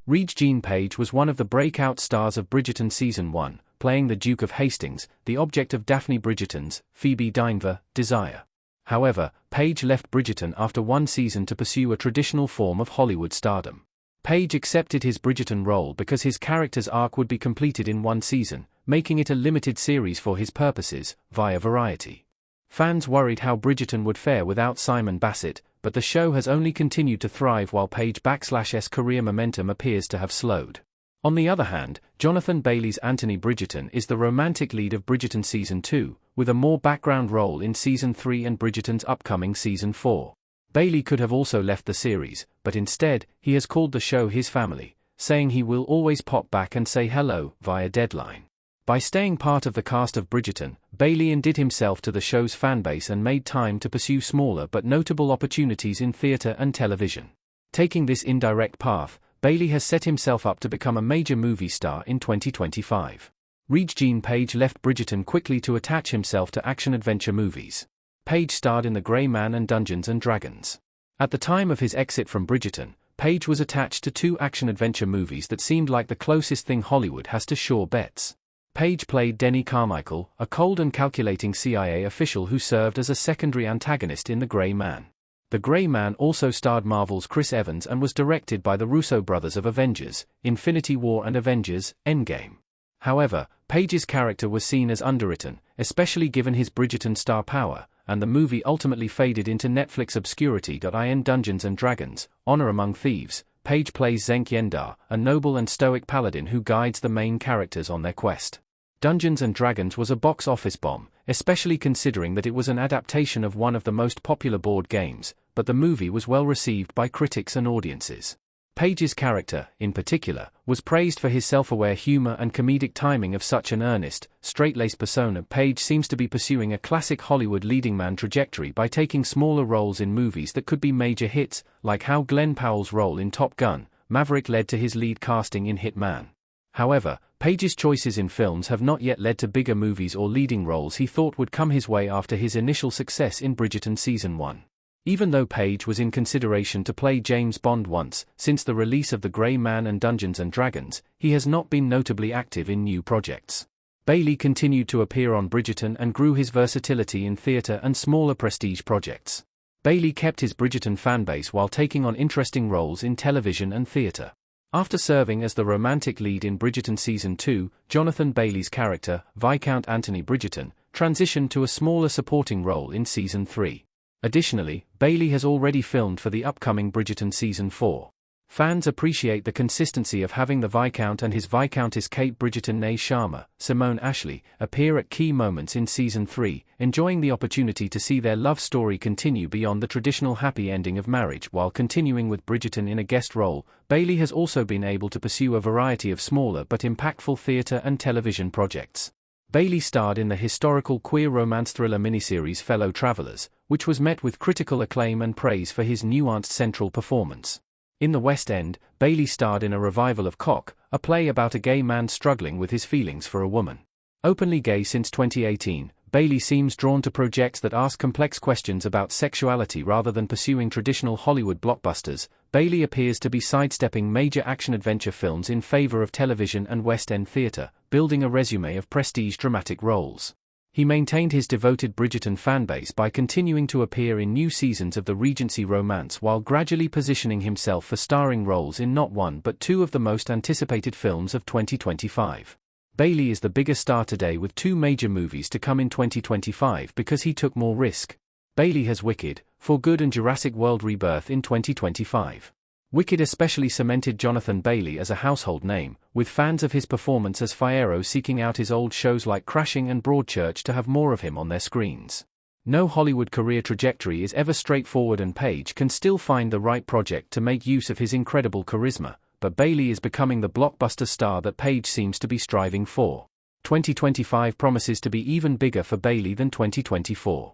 Regé Page was one of the breakout stars of Bridgerton Season 1, playing the Duke of Hastings, the object of Daphne Bridgerton's, Phoebe Dynevor, desire. However, Page left Bridgerton after one season to pursue a traditional form of Hollywood stardom. Page accepted his Bridgerton role because his character's arc would be completed in one season, making it a limited series for his purposes, via Variety. Fans worried how Bridgerton would fare without Simon Bassett, but the show has only continued to thrive while Page*'s career momentum appears to have slowed. On the other hand, Jonathan Bailey's Anthony Bridgerton is the romantic lead of Bridgerton Season 2, with a more background role in Season 3 and Bridgerton's upcoming Season 4. Bailey could have also left the series, but instead, he has called the show his family, saying he will always pop back and say hello via Deadline. By staying part of the cast of Bridgerton, Bailey undid himself to the show's fanbase and made time to pursue smaller but notable opportunities in theatre and television. Taking this indirect path, Bailey has set himself up to become a major movie star in 2025. Regé Page left Bridgerton quickly to attach himself to action-adventure movies. Page starred in The Grey Man and Dungeons & Dragons. At the time of his exit from Bridgerton, Page was attached to two action-adventure movies that seemed like the closest thing Hollywood has to sure bets. Page played Denny Carmichael, a cold and calculating CIA official who served as a secondary antagonist in The Grey Man. The Grey Man also starred Marvel's Chris Evans and was directed by the Russo brothers of Avengers, Infinity War and Avengers, Endgame. However, Page's character was seen as underwritten, especially given his Bridgerton star power, and the movie ultimately faded into Netflix obscurity. In Dungeons & Dragons, Honor Among Thieves, Page plays Zenk Yendar, a noble and stoic paladin who guides the main characters on their quest. Dungeons & Dragons was a box office bomb, especially considering that it was an adaptation of one of the most popular board games, but the movie was well received by critics and audiences. Page's character, in particular, was praised for his self-aware humor and comedic timing of such an earnest, straight-laced persona. Page seems to be pursuing a classic Hollywood leading man trajectory by taking smaller roles in movies that could be major hits, like how Glenn Powell's role in Top Gun: Maverick led to his lead casting in Hit Man. However, Page's choices in films have not yet led to bigger movies or leading roles he thought would come his way after his initial success in Bridgerton Season 1. Even though Page was in consideration to play James Bond once, since the release of The Grey Man and Dungeons & Dragons, he has not been notably active in new projects. Bailey continued to appear on Bridgerton and grew his versatility in theatre and smaller prestige projects. Bailey kept his Bridgerton fanbase while taking on interesting roles in television and theatre. After serving as the romantic lead in Bridgerton Season 2, Jonathan Bailey's character, Viscount Anthony Bridgerton, transitioned to a smaller supporting role in Season 3. Additionally, Bailey has already filmed for the upcoming Bridgerton Season 4. Fans appreciate the consistency of having the Viscount and his Viscountess Kate Bridgerton née Sharma, Simone Ashley, appear at key moments in Season 3, enjoying the opportunity to see their love story continue beyond the traditional happy ending of marriage while continuing with Bridgerton in a guest role. Bailey has also been able to pursue a variety of smaller but impactful theatre and television projects. Bailey starred in the historical queer romance thriller miniseries Fellow Travelers, which was met with critical acclaim and praise for his nuanced central performance. In the West End, Bailey starred in a revival of Cock, a play about a gay man struggling with his feelings for a woman. Openly gay since 2018, Bailey seems drawn to projects that ask complex questions about sexuality rather than pursuing traditional Hollywood blockbusters. Bailey appears to be sidestepping major action-adventure films in favor of television and West End theatre, building a resume of prestige dramatic roles. He maintained his devoted Bridgerton fanbase by continuing to appear in new seasons of the Regency romance while gradually positioning himself for starring roles in not one but two of the most anticipated films of 2025. Bailey is the bigger star today with two major movies to come in 2025 because he took more risk. Bailey has Wicked, For Good and Jurassic World Rebirth in 2025. Wicked especially cemented Jonathan Bailey as a household name, with fans of his performance as Fiyero seeking out his old shows like Crashing and Broadchurch to have more of him on their screens. No Hollywood career trajectory is ever straightforward, and Page can still find the right project to make use of his incredible charisma, but Bailey is becoming the blockbuster star that Page seems to be striving for. 2025 promises to be even bigger for Bailey than 2024.